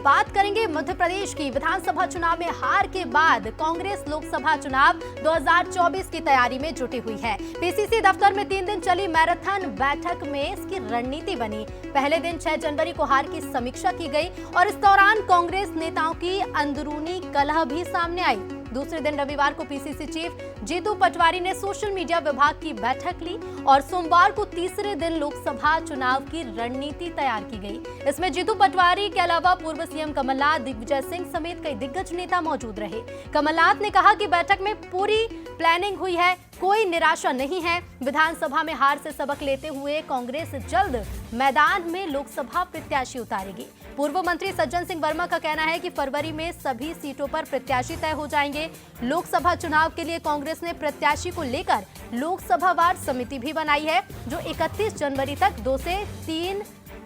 बात करेंगे मध्य प्रदेश की विधानसभा चुनाव में हार के बाद कांग्रेस लोकसभा चुनाव 2024 की तैयारी में जुटी हुई है। पीसीसी दफ्तर में 3 दिन चली मैराथन बैठक में इसकी रणनीति बनी। पहले दिन 6 जनवरी को हार की समीक्षा की गई और इस दौरान कांग्रेस नेताओं की अंदरूनी कलह भी सामने आई। दूसरे दिन रविवार को पीसीसी चीफ जीतू पटवारी ने सोशल मीडिया विभाग की बैठक ली और सोमवार को तीसरे दिन लोकसभा चुनाव की रणनीति तैयार की गई। इसमें जीतू पटवारी के अलावा पूर्व सीएम कमलनाथ, दिग्विजय सिंह समेत कई दिग्गज नेता मौजूद रहे। कमलनाथ ने कहा कि बैठक में पूरी प्लानिंग हुई है, कोई निराशा नहीं है। विधानसभा में हार से सबक लेते हुए कांग्रेस जल्द मैदान में लोकसभा प्रत्याशी उतारेगी। पूर्व मंत्री सज्जन सिंह वर्मा का कहना है कि फरवरी में सभी सीटों पर प्रत्याशी तय हो जाएंगे। लोकसभा चुनाव के लिए कांग्रेस ने प्रत्याशी को लेकर लोकसभावार समिति भी बनाई है, जो 31 जनवरी तक 2 से 3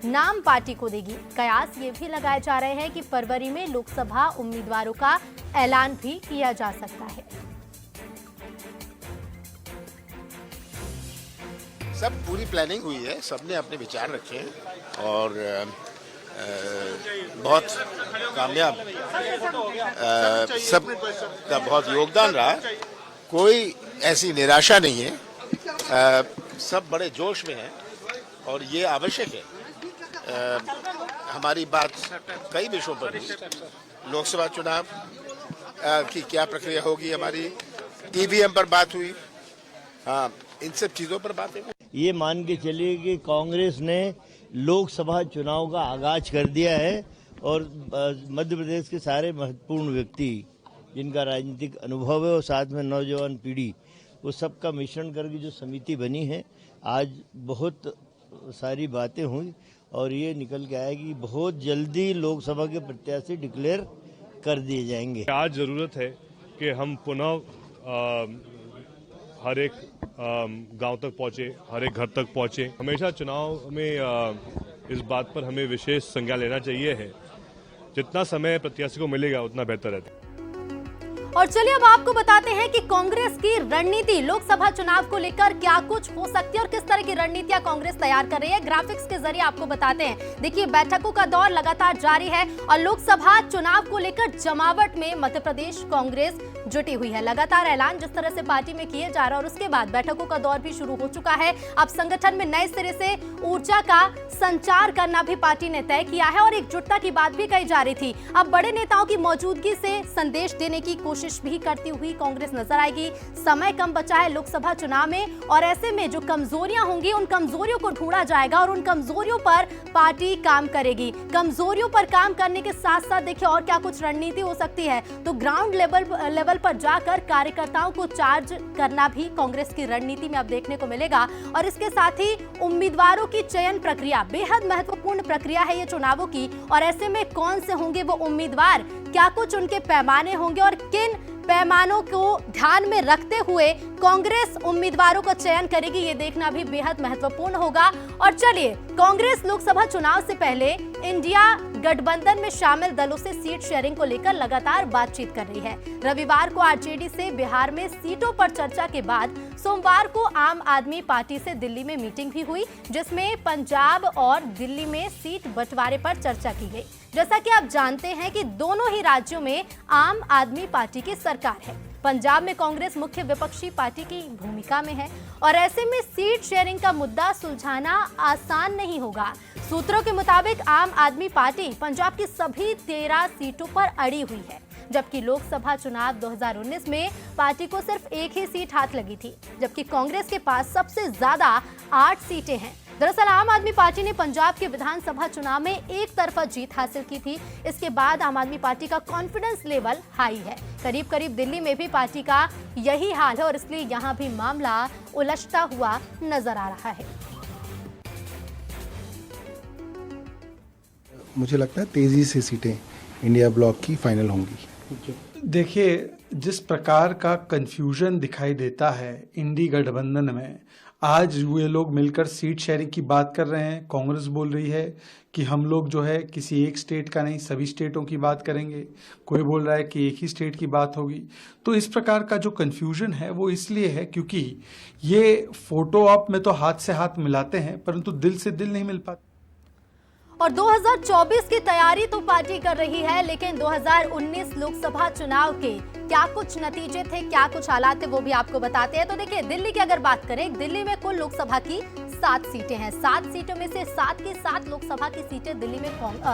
नाम पार्टी को देगी। कयास ये भी लगाए जा रहे हैं कि फरवरी में लोकसभा उम्मीदवारों का ऐलान भी किया जा सकता है। सब पूरी प्लानिंग हुई है, सबने अपने विचार रखे हैं और बहुत कामयाब सब का बहुत योगदान रहा। कोई ऐसी निराशा नहीं है, सब बड़े जोश में हैं और ये आवश्यक है। हमारी बात कई विषयों पर हुई। लोकसभा चुनाव की क्या प्रक्रिया होगी, हमारी ईवीएम पर बात हुई, हाँ, इन सब चीज़ों पर बात हुई। ये मान के चलिए कि कांग्रेस ने लोकसभा चुनाव का आगाज कर दिया है और मध्य प्रदेश के सारे महत्वपूर्ण व्यक्ति जिनका राजनीतिक अनुभव है और साथ में नौजवान पीढ़ी, वो सबका मिश्रण करके जो समिति बनी है, आज बहुत सारी बातें हुई और ये निकल के आया कि बहुत जल्दी लोकसभा के प्रत्याशी डिक्लेयर कर दिए जाएंगे। आज ज़रूरत है कि हम पुनः हर एक गांव तक पहुंचे, हर एक घर तक पहुंचे। हमेशा चुनाव में इस बात पर हमें विशेष संज्ञान लेना चाहिए है, जितना समय प्रत्याशी को मिलेगा उतना बेहतर है। और चलिए अब आपको बताते हैं कि कांग्रेस की रणनीति लोकसभा चुनाव को लेकर क्या कुछ हो सकती है और किस तरह की रणनीतियां कांग्रेस तैयार कर रही है। ग्राफिक्स के जरिए आपको बताते हैं। देखिए, बैठकों का दौर लगातार जारी है और लोकसभा चुनाव को लेकर जमावट में मध्य प्रदेश कांग्रेस जुटी हुई है। लगातार ऐलान जिस तरह से पार्टी में किए जा रहा है और उसके बाद बैठकों का दौर भी शुरू हो चुका है। अब संगठन में नए सिरे से ऊर्जा का संचार करना भी पार्टी ने तय किया है और एकजुटता की बात भी कही जा रही थी। अब बड़े नेताओं की मौजूदगी से संदेश देने की कोशिश भी करती हुई कांग्रेस नजर आएगी। समय कम बचा है लोकसभा चुनाव में और ऐसे में जो कमजोरियां होंगी उन कमजोरियों को ढूंढा जाएगा और उन कमजोरियों पर पार्टी काम करेगी। कमजोरियों पर काम करने के साथ साथ देखिए और क्या कुछ रणनीति हो सकती है, तो ग्राउंड लेवल पर जाकर कार्यकर्ताओं को चार्ज करना भी कांग्रेस की रणनीति में अब देखने को मिलेगा। और इसके साथ ही उम्मीदवारों की चयन प्रक्रिया बेहद महत्वपूर्ण प्रक्रिया है ये चुनावों की, और ऐसे में कौन से होंगे वो उम्मीदवार, क्या कुछ उनके पैमाने होंगे और किन पैमानों को ध्यान में रखते हुए कांग्रेस उम्मीदवारों का चयन करेगी, ये देखना भी बेहद महत्वपूर्ण होगा। और चलिए, कांग्रेस लोकसभा चुनाव से पहले इंडिया गठबंधन में शामिल दलों से सीट शेयरिंग को लेकर लगातार बातचीत कर रही है। रविवार को आरजेडी से बिहार में सीटों पर चर्चा के बाद सोमवार को आम आदमी पार्टी से दिल्ली में मीटिंग भी हुई, जिसमें पंजाब और दिल्ली में सीट बंटवारे पर चर्चा की गई। जैसा कि आप जानते हैं कि दोनों ही राज्यों में आम आदमी पार्टी की सरकार है। पंजाब में कांग्रेस मुख्य विपक्षी पार्टी की भूमिका में है और ऐसे में सीट शेयरिंग का मुद्दा सुलझाना आसान नहीं होगा। सूत्रों के मुताबिक आम आदमी पार्टी पंजाब की सभी 13 सीटों पर अड़ी हुई है, जबकि लोकसभा चुनाव 2019 में पार्टी को सिर्फ एक ही सीट हाथ लगी थी, जबकि कांग्रेस के पास सबसे ज्यादा 8 सीटें हैं। दरअसल आम आदमी पार्टी ने पंजाब के विधानसभा चुनाव में एक तरफा जीत हासिल की थी। इसके बाद आम आदमी पार्टी का कॉन्फिडेंस लेवल हाई है। करीब करीब दिल्ली में भी पार्टी का यही हाल है और इसलिए यहां भी मामला उलझता हुआ नजर आ रहा है। मुझे लगता है तेजी से सीटें इंडिया ब्लॉक की फाइनल होंगी। देखिए, जिस प्रकार का कंफ्यूजन दिखाई देता है इंडी गठबंधन में, आज ये लोग मिलकर सीट शेयरिंग की बात कर रहे हैं। कांग्रेस बोल रही है कि हम लोग जो है किसी एक स्टेट का नहीं, सभी स्टेटों की बात करेंगे। कोई बोल रहा है कि एक ही स्टेट की बात होगी। तो इस प्रकार का जो कंफ्यूजन है वो इसलिए है क्योंकि ये फोटो आप में तो हाथ से हाथ मिलाते हैं, परंतु दिल से दिल नहीं मिल पाता। और 2024 की तैयारी तो पार्टी कर रही है, लेकिन 2019 लोकसभा चुनाव के क्या कुछ नतीजे थे, क्या कुछ हालात थे, वो भी आपको बताते हैं। तो देखिए, दिल्ली की अगर बात करें, दिल्ली में कुल लोकसभा की 7 सीटें हैं। 7 सीटों में से 7 की 7 लोकसभा की सीटें दिल्ली में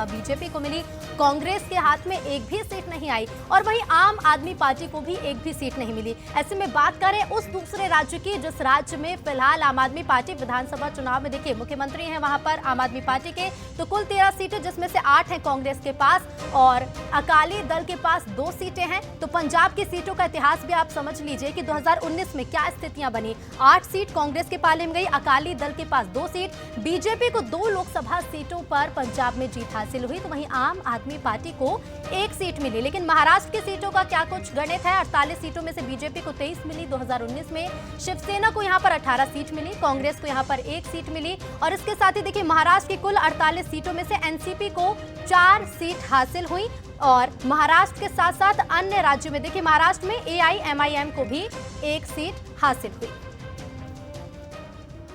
बीजेपी को मिली। कांग्रेस के हाथ में एक भी सीट नहीं आई और वहीं आम आदमी पार्टी को भी एक भी सीट नहीं मिली। ऐसे में बात करें उस दूसरे राज्य की, जिस राज्य में फिलहाल आम आदमी पार्टी विधानसभा चुनाव में देखिए मुख्यमंत्री हैं वहां पर आम आदमी पार्टी के, तो कुल 13 सीटें, जिसमें से 8 हैं कांग्रेस के पास और अकाली दल के पास 2 सीटें हैं। तो पंजाब की सीटों का इतिहास भी आप समझ लीजिए कि 2019 में क्या स्थितियां बनी। 8 सीट कांग्रेस के पाले में गई, अकाली दल के पास 2 सीट, बीजेपी को 2 लोकसभा सीटों पर पंजाब में जीत हासिल हुई, तो वहीं आम आदमी पार्टी को 1 सीट मिली। लेकिन महाराष्ट्र की सीटों का क्या कुछ गणित है। 48 सीटों में से बीजेपी को 23 मिली 2019 में, शिवसेना को यहां पर 18 सीट मिली, कांग्रेस को यहां पर 1 सीट मिली और इसके साथ ही देखिए महाराष्ट्र की कुल 48 सीटों में से एनसीपी को 4 सीट हासिल हुई और महाराष्ट्र के साथ साथ अन्य राज्यों में देखिए महाराष्ट्र में एआईएमआईएम को भी 1 सीट हासिल हुई।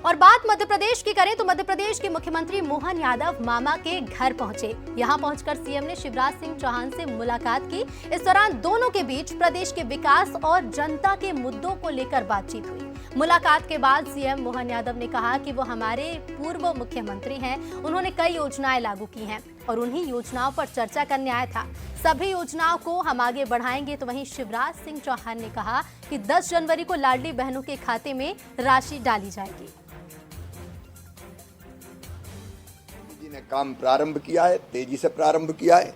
और बात मध्य प्रदेश की करें तो मध्य प्रदेश के मुख्यमंत्री मोहन यादव मामा के घर पहुंचे। यहां पहुंचकर सीएम ने शिवराज सिंह चौहान से मुलाकात की। इस दौरान दोनों के बीच प्रदेश के विकास और जनता के मुद्दों को लेकर बातचीत हुई। मुलाकात के बाद सीएम मोहन यादव ने कहा कि वो हमारे पूर्व मुख्यमंत्री हैं, उन्होंने कई योजनाएं लागू की हैं और उन्हीं योजनाओं पर चर्चा करने आया था। सभी योजनाओं को हम आगे बढ़ाएंगे। तो वहीं शिवराज सिंह चौहान ने कहा कि 10 जनवरी को लाडली बहनों के खाते में राशि डाली जाएगी। ने काम प्रारंभ किया है, तेजी से प्रारंभ किया है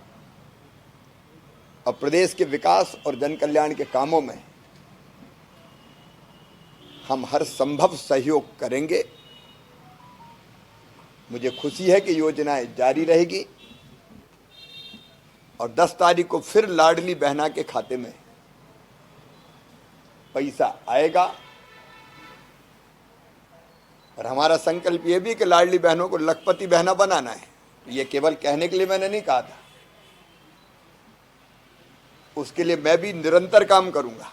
और प्रदेश के विकास और जन कल्याण के कामों में हम हर संभव सहयोग करेंगे। मुझे खुशी है कि योजनाएं जारी रहेगी और 10 तारीख को फिर लाडली बहना के खाते में पैसा आएगा और हमारा संकल्प ये भी कि लाडली बहनों को लखपति बहना बनाना है। ये केवल कहने के लिए मैंने नहीं कहा था, उसके लिए मैं भी निरंतर काम करूंगा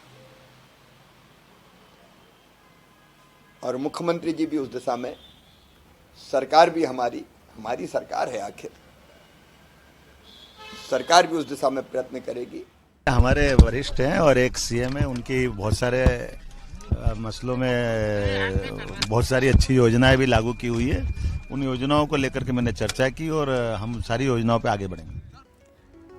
और मुख्यमंत्री जी भी उस दिशा में, सरकार भी हमारी सरकार है, आखिर सरकार भी उस दिशा में प्रयत्न करेगी। हमारे वरिष्ठ हैं और एक सीएम है, उनकी बहुत सारे मसलों में बहुत सारी अच्छी योजनाएं भी लागू की हुई है। उन योजनाओं को लेकर के मैंने चर्चा की और हम सारी योजनाओं पे आगे बढ़ेंगे।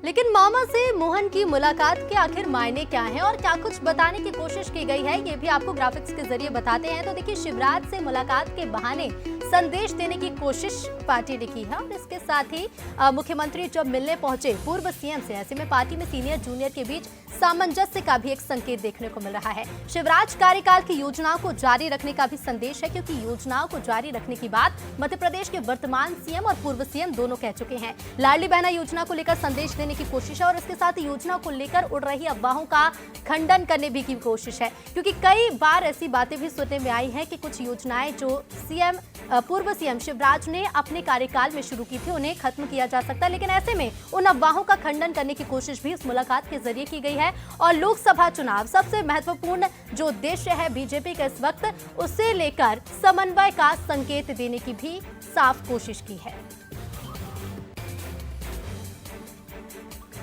लेकिन मामा से मोहन की मुलाकात के आखिर मायने क्या हैं और क्या कुछ बताने की कोशिश की गई है, ये भी आपको ग्राफिक्स के जरिए बताते हैं। तो देखिए, शिवराज से मुलाकात के बहाने संदेश देने की कोशिश पार्टी ने की है और इसके साथ ही मुख्यमंत्री जब मिलने पहुंचे पूर्व सीएम से, ऐसे में पार्टी में सीनियर जूनियर के बीच सामंजस्य का भी एक संकेत देखने को मिल रहा है। शिवराज कार्यकाल की योजनाओं को जारी रखने का भी संदेश है, क्योंकि योजनाओं को जारी रखने की बात मध्य प्रदेश के वर्तमान सीएम और पूर्व सीएम दोनों कह चुके हैं। लाडली बहना योजना को लेकर संदेश देने की कोशिश है और इसके साथ योजना को लेकर उड़ रही अफवाहों का खंडन करने भी की कोशिश है, क्योंकि कई बार ऐसी बातें भी सुनने में आई हैं कि कुछ योजनाएं जो पूर्व सीएम शिवराज ने अपने कार्यकाल में शुरू की थी उन्हें खत्म किया जा सकता है। लेकिन ऐसे में उन अफवाहों का खंडन करने की कोशिश भी इस मुलाकात के जरिए की गई है और लोकसभा चुनाव सबसे महत्वपूर्ण जो उद्देश्य है बीजेपी का इस वक्त, उसे लेकर समन्वय का संकेत देने की भी साफ कोशिश की है।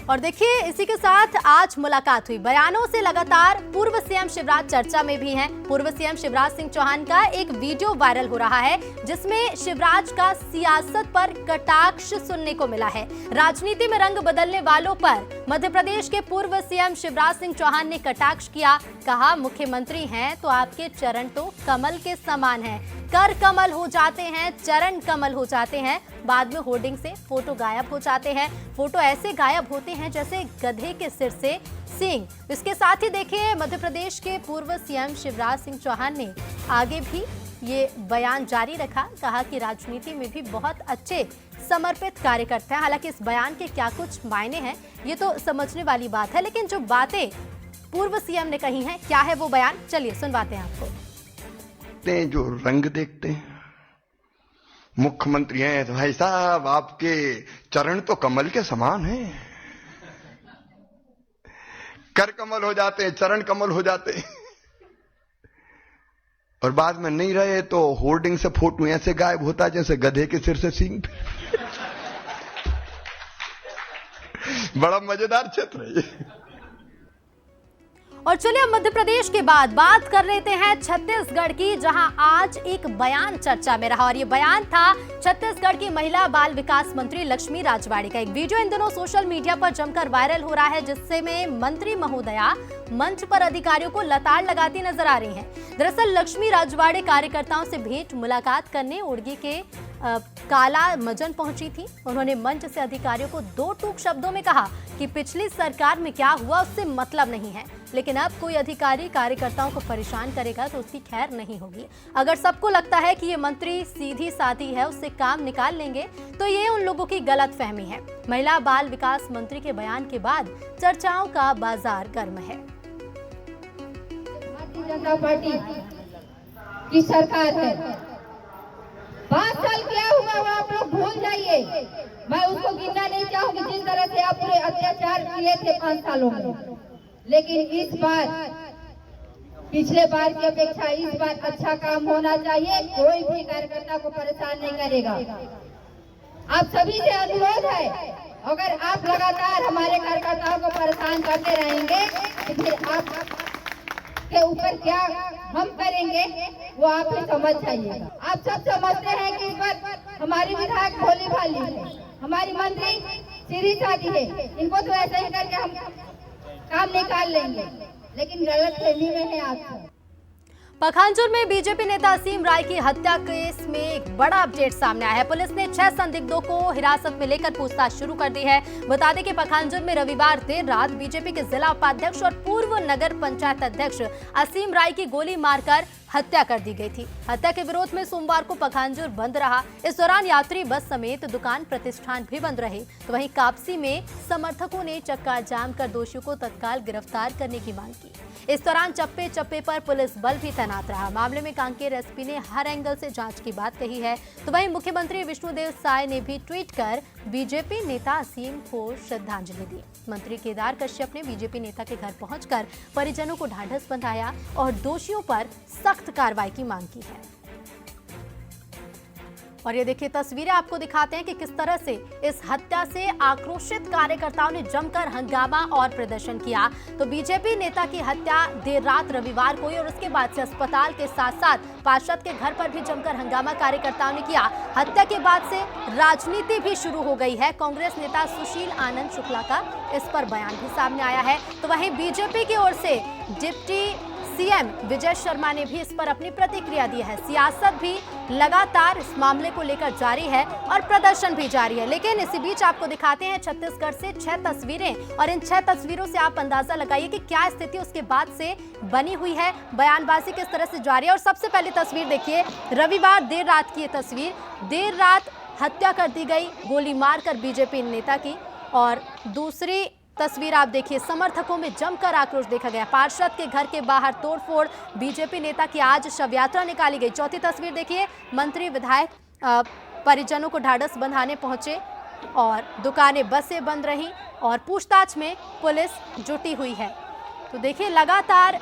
और देखिए, इसी के साथ आज मुलाकात हुई। बयानों से लगातार पूर्व सीएम शिवराज चर्चा में भी हैं। पूर्व सीएम शिवराज सिंह चौहान का एक वीडियो वायरल हो रहा है जिसमें शिवराज का सियासत पर कटाक्ष सुनने को मिला है। राजनीति में रंग बदलने वालों पर मध्य प्रदेश के पूर्व सीएम शिवराज सिंह चौहान ने कटाक्ष किया। कहा, मुख्यमंत्री हैं तो आपके चरण तो कमल के समान हैं, कर कमल हो जाते हैं, चरण कमल हो जाते हैं, बाद में होर्डिंग से फोटो गायब हो जाते हैं। फोटो ऐसे गायब होते हैं जैसे गधे के सिर से सींग। इसके साथ ही देखिए, मध्य प्रदेश के पूर्व सीएम शिवराज सिंह चौहान ने आगे भी ये बयान जारी रखा। कहा कि राजनीति में भी बहुत अच्छे समर्पित कार्यकर्ता हैं। हालांकि इस बयान के क्या कुछ मायने हैं ये तो समझने वाली बात है, लेकिन जो बातें पूर्व सीएम ने कही हैं, क्या है वो बयान, चलिए सुनवाते हैं आपको। जो रंग देखते हैं, मुख्यमंत्री हैं तो भाई साहब आपके चरण तो कमल के समान हैं, कर कमल हो जाते हैं, चरण कमल हो जाते हैं, और बाद में नहीं रहे तो होर्डिंग से फोटो ऐसे गायब होता है जैसे गधे के सिर से सींग। बड़ा मजेदार क्षेत्र है ये। और चलिए अब मध्य प्रदेश के बाद बात कर लेते हैं छत्तीसगढ़ की, जहां आज एक बयान चर्चा में रहा और ये बयान था छत्तीसगढ़ की महिला बाल विकास मंत्री लक्ष्मी राजवाड़े का। एक वीडियो इन दिनों सोशल मीडिया पर जमकर वायरल हो रहा है, जिससे में मंत्री महोदया मंच पर अधिकारियों को लताड़ लगाती नजर आ रही हैं। दरअसल लक्ष्मी राजवाड़े कार्यकर्ताओं से भेंट मुलाकात करने उड़गी के काला मजन पहुंची थी। उन्होंने मंच से अधिकारियों को दो टूक शब्दों में कहा कि पिछली सरकार में क्या हुआ उससे मतलब नहीं है, लेकिन अब कोई अधिकारी कार्यकर्ताओं को परेशान करेगा तो उसकी खैर नहीं होगी। अगर सबको लगता है कि ये मंत्री सीधी सादी है, उससे काम निकाल लेंगे, तो ये उन लोगों की गलतफहमी है। महिला बाल विकास मंत्री के बयान के बाद चर्चाओं का बाजार गर्म है। भारतीय जनता पार्टी की सरकार है, 5 साल क्या हुआ वो आप लोग भूल जाइए। मैं उसको गिनना नहीं चाहूंगी जिस तरह से आप पूरे अत्याचार किए थे 5 सालों में, लेकिन इस बार पिछले बार की अपेक्षा इस बार अच्छा काम होना चाहिए। कोई भी कार्यकर्ता को परेशान नहीं करेगा। आप सभी से अनुरोध है, अगर आप लगातार हमारे कार्यकर्ताओं को परेशान करते रहेंगे तो फिर आप के ऊपर क्या हम करेंगे वो आप ही समझ जाइएगा। आप सब समझते हैं कि इस बार हमारी विधायक भोली भाली है, हमारी मंत्री सीधी सादी है, इनको तो ऐसे ही करके हम काम निकाल लेंगे, लेकिन गलत फहमी में है आप सब। पखांजूर में बीजेपी नेता असीम राय की हत्या केस में एक बड़ा अपडेट सामने आया है। पुलिस ने 6 संदिग्धों को हिरासत में लेकर पूछताछ शुरू कर दी है। बता दें कि पखांजूर में रविवार देर रात बीजेपी के जिला उपाध्यक्ष और पूर्व नगर पंचायत अध्यक्ष असीम राय की गोली मारकर हत्या कर दी गई थी। हत्या के विरोध में सोमवार को पखांजूर बंद रहा। इस दौरान यात्री बस समेत दुकान प्रतिष्ठान भी बंद रहे। तो वहीं कापसी में समर्थकों ने चक्का जाम कर दोषियों को तत्काल गिरफ्तार करने की मांग की। इस दौरान चप्पे चप्पे पर पुलिस बल भी तैनात रहा। मामले में कांकेर एसपी ने हर एंगल से जांच की बात कही है। तो वहीं मुख्यमंत्री विष्णुदेव साय ने भी ट्वीट कर बीजेपी नेता असीम को श्रद्धांजलि दी। मंत्री केदार कश्यप ने बीजेपी नेता के घर पहुंचकर परिजनों को ढांढस बंधाया और दोषियों पर सख्त कार्रवाई की मांग की है। और ये देखिए तस्वीरें आपको दिखाते हैं कि किस तरह से इस हत्या से आक्रोशित कार्यकर्ताओं ने जमकर हंगामा और प्रदर्शन किया। तो बीजेपी नेता की हत्या देर रात रविवार को हुई और उसके बाद से अस्पताल के साथ साथ पार्षद के घर पर भी जमकर हंगामा कार्यकर्ताओं ने किया। हत्या के बाद से राजनीति भी शुरू हो गई है। कांग्रेस नेता सुशील आनंद शुक्ला का इस पर बयान भी सामने आया है। तो वहीं बीजेपी की ओर से डिप्टी सीएम विजय शर्मा ने भी इस पर अपनी प्रतिक्रिया दी है। सियासत भी लगातार इस मामले को लेकर जारी है और प्रदर्शन भी जारी है। लेकिन इसी बीच आपको दिखाते हैं छत्तीसगढ़ से 6 तस्वीरें और इन 6 तस्वीरों से आप अंदाजा लगाइए कि क्या स्थिति उसके बाद से बनी हुई है, बयानबाजी किस तरह से जारी है। और सबसे पहली तस्वीर देखिए, रविवार देर रात की ये तस्वीर। देर रात हत्या कर दी गई गोली मारकर बीजेपी नेता की। और दूसरी तस्वीर आप देखिए, समर्थकों में जमकर आक्रोश देखा गया। पार्षद के घर के बाहर तोड़फोड़, बीजेपी नेता की आज शव यात्रा निकाली गई। चौथी तस्वीर देखिए, मंत्री विधायक परिजनों को ढांढस बंधाने पहुंचे और दुकानें बसें बंद रहीं और पूछताछ में पुलिस जुटी हुई है। तो देखिए लगातार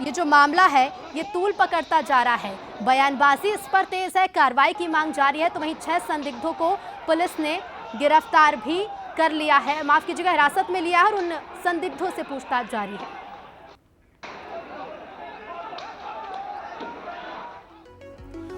ये जो मामला है ये तूल पकड़ता जा रहा है। बयानबाजी इस पर तेज है, कार्रवाई की मांग जारी है। तो वहीं 6 संदिग्धों को पुलिस ने गिरफ्तार भी कर लिया है, माफ कीजिएगा हिरासत में लिया है और उन संदिग्धों से पूछताछ जारी है।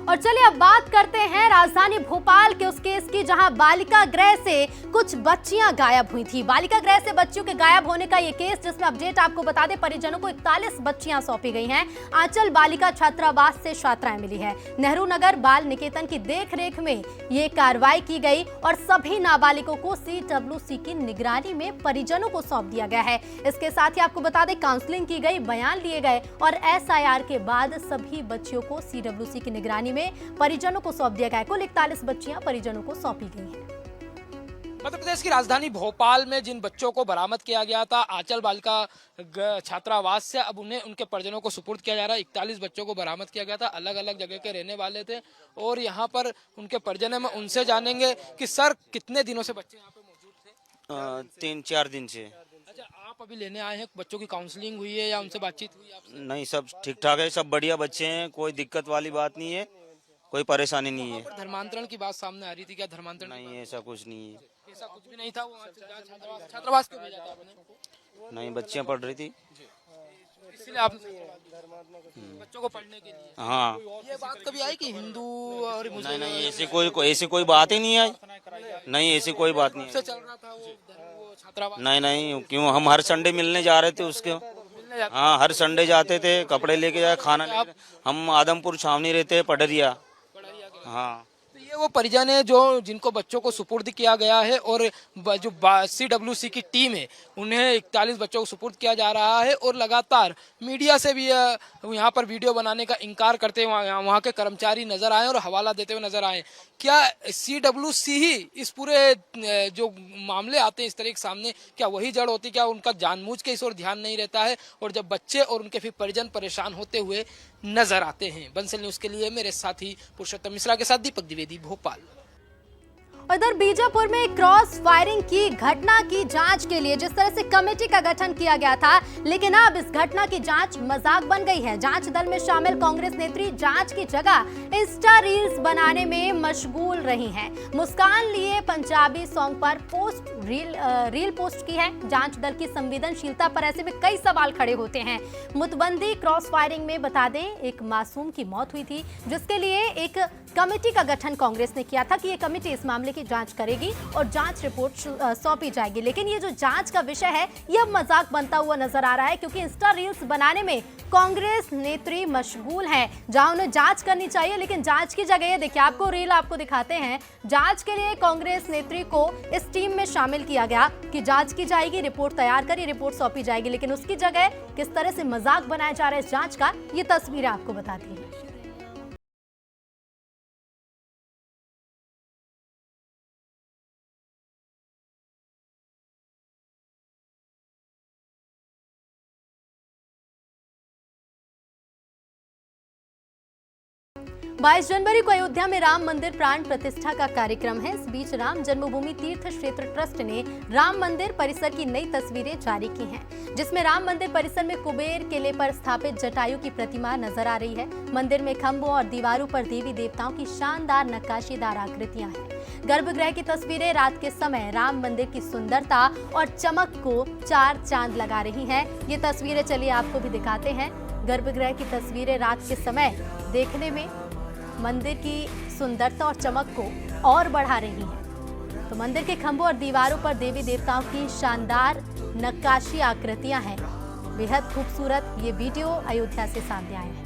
और चलिए अब बात करते हैं राजधानी भोपाल के उस केस की, जहां बालिका गृह से कुछ बच्चियां गायब हुई थी। बालिका गृह से बच्चियों के गायब होने का ये केस, जिसमें अपडेट आपको बता दें, परिजनों को 41 बच्चियां सौंपी गई हैं। आंचल बालिका छात्रावास से छात्राएं मिली है। नेहरू नगर बाल निकेतन की देखरेख में ये कार्रवाई की गई और सभी नाबालिगों को CWC की निगरानी में परिजनों को सौंप दिया गया है। इसके साथ ही आपको बता दें, काउंसलिंग की गई, बयान लिए गए और SIR के बाद सभी बच्चियों को CWC की निगरानी में परिजनों को सौंप दिया गया। कुल 41 बच्चियां परिजनों को सौंपी गई हैं। मध्य प्रदेश की राजधानी भोपाल में जिन बच्चों को बरामद किया गया था आंचल बालिका छात्रावास से, अब उन्हें उनके परिजनों को सुपुर्द किया जा रहा है। 41 बच्चों को बरामद किया गया था, अलग अलग जगह के रहने वाले थे और यहाँ पर उनके परिजन में उनसे जानेंगे कि सर कितने दिनों से बच्चे यहाँ पे मौजूद थे? 3-4 दिन से। अच्छा, आप अभी लेने आए हैं, बच्चों की काउंसलिंग हुई है या उनसे बातचीत हुई आपसे? नहीं, सब ठीक ठाक है, सब बढ़िया बच्चे हैं, कोई दिक्कत वाली बात नहीं है, कोई परेशानी नहीं है। धर्मांतरण की बात सामने आ रही थी, क्या धर्मांतरण नहीं, ऐसा कुछ नहीं है। ऐसा कुछ भी नहीं था, वो छात्रावास क्यों भेजा था आपने? नहीं, बच्चियां पढ़ रही थी इसलिए आप बच्चों को पढ़ने के लिए। हाँ। ये बात कभी आई कि हिंदू और मुस्लिम नहीं, ऐसी कोई बात ही नहीं आई। नहीं, ऐसी कोई बात नहीं से चल रहा था वो छात्रावास? नहीं, क्यों, हम हर संडे मिलने जा रहे थे उसके। हाँ, हर संडे जाते थे, कपड़े लेके जाए, खाना लेके। हम आदमपुर छावनी रहते हैं, पडरिया। हाँ, तो ये वो परिजन है जो जिनको बच्चों को सुपुर्द किया गया है, और जो CWC की टीम है उन्हें 41 बच्चों को सुपुर्द किया जा रहा है, और लगातार मीडिया से भी यहाँ पर वीडियो बनाने का इनकार करते हुए वहाँ के कर्मचारी नजर आए और हवाला देते हुए नजर आए। क्या CWC ही इस पूरे जो मामले आते हैं इस तरह के सामने, क्या वही जड़ होती? क्या उनका जानबूझ के इस ओर ध्यान नहीं रहता है, और जब बच्चे और उनके फिर परिजन परेशान होते हुए नजर आते हैं? बंसल न्यूज के लिए मेरे साथी पुरुषोत्तम मिश्रा के साथ दीपक द्विवेदी, भोपाल। उधर बीजापुर में क्रॉस फायरिंग की घटना की जांच के लिए जिस तरह से कमेटी का गठन किया गया था, लेकिन अब इस घटना की जांच मजाक बन गई है। जांच दल में शामिल कांग्रेस नेत्री जांच की जगह इंस्टा रील्स बनाने में मशगूल रही हैं। मुस्कान लिए पंजाबी सॉन्ग पर रील पोस्ट की है। जांच दल की संवेदनशीलता पर ऐसे में कई सवाल खड़े होते हैं। मुतबंदी क्रॉस फायरिंग में बता दें, एक मासूम की मौत हुई थी, जिसके लिए एक कमेटी का गठन कांग्रेस ने किया था कि ये कमेटी इस मामले की जांच करेगी और जांच रिपोर्ट सौंपी जाएगी। लेकिन ये जो जांच का विषय है ये अब मजाक बनता हुआ नजर आ रहा है, क्योंकि इंस्टा रील्स बनाने में कांग्रेस नेत्री मशगूल हैं, जहां उन्हें जांच करनी चाहिए, लेकिन जांच की जगह ये देखिए, आपको रील आपको दिखाते हैं। जांच के लिए कांग्रेस नेत्री को इस टीम में शामिल किया गया कि जांच की जाएगी, रिपोर्ट तैयार करी, रिपोर्ट सौंपी जाएगी, लेकिन उसकी जगह किस तरह से मजाक बनाया जा रहा है इस जांच का, ये तस्वीरें आपको बताती हैं। बाईस जनवरी को अयोध्या में राम मंदिर प्राण प्रतिष्ठा का कार्यक्रम है। इस बीच राम जन्मभूमि तीर्थ क्षेत्र ट्रस्ट ने राम मंदिर परिसर की नई तस्वीरें जारी की हैं, जिसमें राम मंदिर परिसर में कुबेर किले पर स्थापित जटायु की प्रतिमा नजर आ रही है। मंदिर में खंभों और दीवारों पर देवी देवताओं की शानदार नक्काशीदार आकृतियां हैं। गर्भगृह की तस्वीरें रात के समय राम मंदिर की सुंदरता और चमक को चार चांद लगा रही हैं। ये तस्वीरें चलिए आपको भी दिखाते हैं। गर्भगृह की तस्वीरें रात के समय देखने में मंदिर की सुंदरता और चमक को और बढ़ा रही हैं। तो मंदिर के खंभों और दीवारों पर देवी देवताओं की शानदार नक्काशी आकृतियां हैं। बेहद खूबसूरत ये वीडियो अयोध्या से सामने आया है।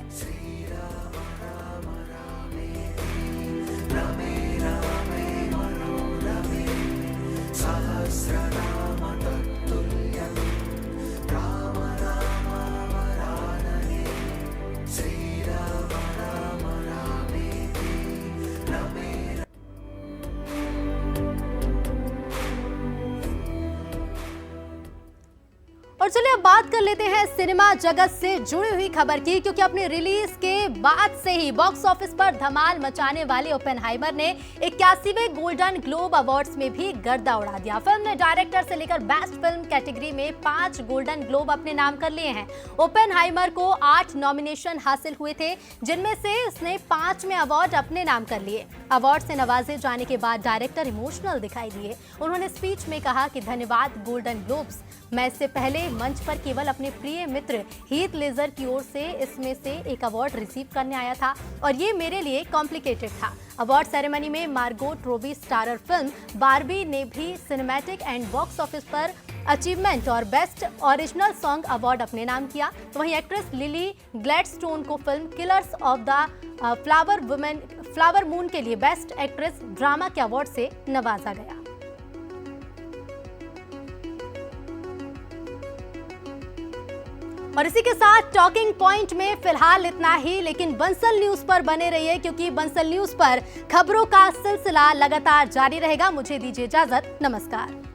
और चलिए अब बात कर लेते हैं सिनेमा जगत से जुड़ी हुई खबर की, क्योंकि अपनी रिलीज के बाद से ही बॉक्स ऑफिस पर धमाल मचाने वाले ओपेनहाइमर ने 81वें गोल्डन ग्लोब अवार्ड्स में भी गर्दा उड़ा दिया। फिल्म ने डायरेक्टर से लेकर बेस्ट फिल्म कैटेगरी में 5 गोल्डन ग्लोब अपने नाम कर लिए हैं। ओपेनहाइमर को 8 नॉमिनेशन हासिल हुए थे, जिनमें से उसने 5 में अवार्ड अपने नाम कर लिए। अवार्ड से नवाजे जाने के बाद डायरेक्टर इमोशनल दिखाई दिए। उन्होंने स्पीच में कहा कि धन्यवाद गोल्डन ग्लोब्स, मैं इससे पहले मंच पर केवल अपने प्रिय मित्र हीथ लेजर की ओर से इसमें से एक अवार्ड रिसीव करने आया था और ये मेरे लिए कॉम्प्लिकेटेड था। अवार्ड सेरेमनी में Margot Robbie starrer film Barbie ने भी सिनेमैटिक एंड बॉक्स ऑफिस पर अचीवमेंट और बेस्ट ओरिजिनल सॉन्ग अवार्ड अपने नाम किया। तो वहीं एक्ट्रेस लिली ग्लैडस्टोन को film killers of the flower moon के लिए बेस्ट एक्ट्रेस ड्रामा के अवार्ड से नवाजा गया। और इसी के साथ टॉकिंग पॉइंट में फिलहाल इतना ही, लेकिन बंसल न्यूज पर बने रहिए, क्योंकि बंसल न्यूज पर खबरों का सिलसिला लगातार जारी रहेगा। मुझे दीजिए इजाजत, नमस्कार।